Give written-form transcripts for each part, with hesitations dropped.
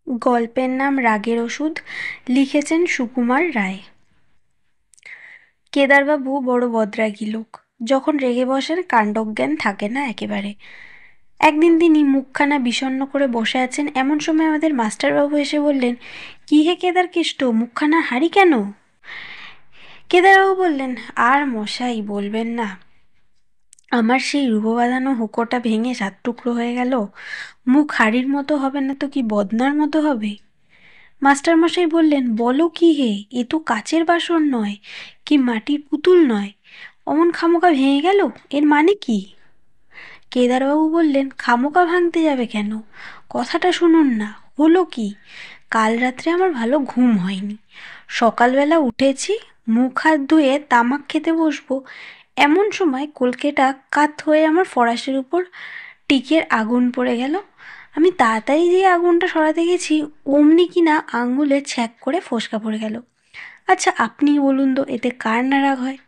গল্পের নাম রাগের ওষুধ, লিখেছেন সুকুমার রায়। কেদারবাবু বড় বদরাগী লোক। যখন রেগে বসেন কাণ্ডজ্ঞান থাকে না একেবারে। একদিন তিনি মুখখানা বিষণ্ণ করে বসে আছেন, এমন সময় আমাদের মাস্টারবাবু এসে বললেন, কি হে কেদার কেষ্ট, মুখখানা হারি কেন? কেদারবাবু বললেন, আর মশাই বলবেন না, আমার সেই রূপবাঁধানো হুঁকোটা ভেঙে 7 টুকরো হয়ে গেল। মুখ হাড়ির মতো হবে না তো কি বদনার মতো হবে? মাস্টারমশাই বললেন, বলো কি হে, এ তো কাচের বাসন নয়, কি মাটির পুতুল নয়, অমন খামোকা ভেঙে গেল, এর মানে কি? কেদারবাবু বললেন, খামোকা ভাঙতে যাবে কেন? কথাটা শুনুন না, হলো কি? কাল রাত্রে আমার ভালো ঘুম হয়নি। সকালবেলা উঠেছি, মুখ হাত ধুয়ে তামাক খেতে বসবো, এমন সময় কলকেটা কাত হয়ে আমার ফরাসের উপর টিকের আগুন পড়ে গেল। আমি তাড়াতাড়ি যেয়ে আগুনটা সরাতে গেছি, অমনি কিনা আঙুলে ছ্যাঁক করে ফোসকা পড়ে গেল। আচ্ছা আপনিই বলুন তো, এতে কার না রাগ হয়?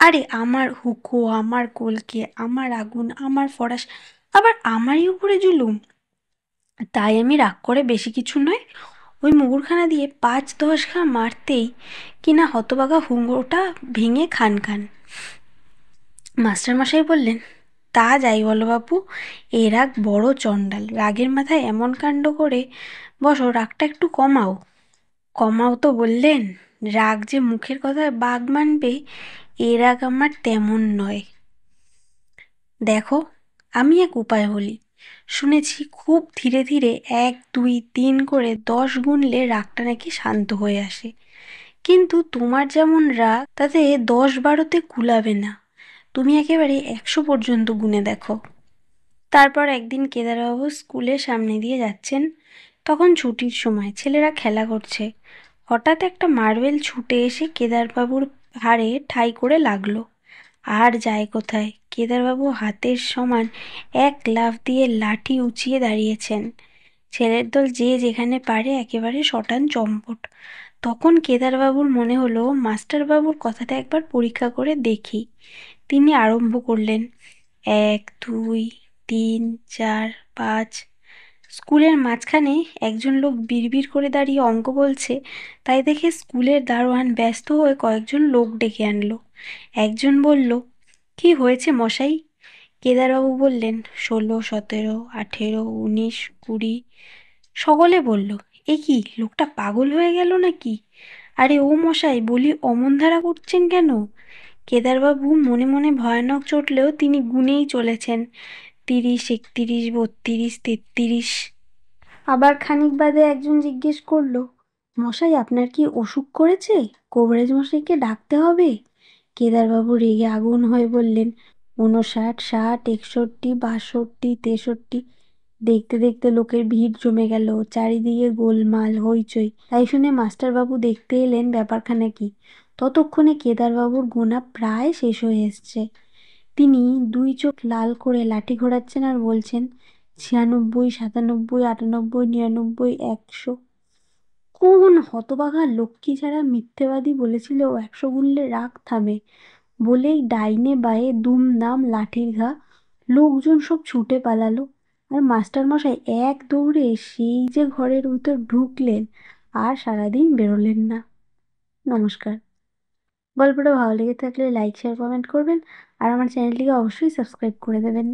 আরে আমার হুঁকো, আমার কলকে, আমার আগুন, আমার ফরাস, আবার আমারই উপরে জুলুম। তাই আমি রাগ করে বেশি কিছু নয়, ওই মুগুরখানা দিয়ে 5-10 ঘা মারতেই কিনা হতবাগা হুঁকোটা ভেঙে খান খান। মাস্টারমশাই বললেন, তা যাই বলো বাপু, এ রাগ বড় চণ্ডাল, রাগের মাথায় এমন কাণ্ড করে বসো, রাগটা একটু কমাও। কমাও তো বললেন, রাগ যে মুখের কথায় বাগ মানবে, এ রাগ আমার তেমন নয়। দেখো, আমি এক উপায় বলি, শুনেছি খুব ধীরে ধীরে 1, 2, 3 করে 10 গুনলে রাগটা নাকি শান্ত হয়ে আসে। কিন্তু তোমার যেমন রাগ, তাতে 10-12তে কুলাবে না। তুমি একেবারে 100 পর্যন্ত গুনে দেখো। তারপর একদিন কেদারবাবু স্কুলের সামনে দিয়ে যাচ্ছেন, তখন ছুটির সময়, ছেলেরা খেলা করছে। হঠাৎ একটা মার্বেল ছুটে এসে কেদারবাবুর ঘাড়ে ঠাই করে লাগলো। আর যায় কোথায়, কেদারবাবু হাতের সমান এক লাফ দিয়ে লাঠি উঁচিয়ে দাঁড়িয়েছেন। ছেলের দল যে যেখানে পারে একেবারে শটান চম্পট। তখন কেদারবাবুর মনে হলো মাস্টারবাবুর কথাটা একবার পরীক্ষা করে দেখি। তিনি আরম্ভ করলেন, 1, 2, 3, 4, 5। স্কুলের মাঝখানে একজন লোক বিড়বিড় করে দাঁড়িয়ে অঙ্ক বলছে, তাই দেখে স্কুলের দারোয়ান ব্যস্ত হয়ে কয়েকজন লোক ডেকে আনলো। একজন বলল, কি হয়েছে মশাই? কেদারবাবু বললেন, 16, 17, 18, 19, 20। সকলে বলল, এ কি, লোকটা পাগল হয়ে গেল নাকি? আরে ও মশাই, বলি অমন ধারা করছেন কেন? কেদারবাবু মনে মনে ভয়ানক চটলেও তিনি গুনেই চলেছেন, 30, 31, 32, 33। আবার খানিক বাদে একজন জিজ্ঞেস করলো, মশাই আপনার কি অসুখ করেছে? কবিরাজ মশাইকে ডাকতে হবে। কেদারবাবু রেগে আগুন হয়ে বললেন, 59, 60, 61, 62, 63। দেখতে দেখতে লোকের ভিড় জমে গেল, চারিদিকে গোলমাল হইচই। তাই শুনে মাস্টারবাবু দেখতে এলেন ব্যাপারখানা কি। ততক্ষণে কেদারবাবুর গোনা প্রায় শেষ হয়ে এসছে। তিনি 2 চোখ লাল করে লাঠি ঘোরাচ্ছেন আর বলছেন, 96, 97, 98, 99, 100। কোন হতভাগা লক্ষ্মী ছাড়া মিথ্যেবাদী বলেছিল 100 গুনলে রাগ থামে? বলেই ডাইনে বাঁয়ে দুমদাম লাঠির ঘা। লোকজন সব ছুটে পালালো, আর মাস্টারমশাই এক দৌড়ে সেই যে ঘরের ভিতর ঢুকলেন, আর সারাদিন বেরোলেন না। নমস্কার। গল্পটা ভালো লেগে থাকলে লাইক, শেয়ার, কমেন্ট করবেন, আর আমার চ্যানেলটিকে অবশ্যই সাবস্ক্রাইব করে দেবেন।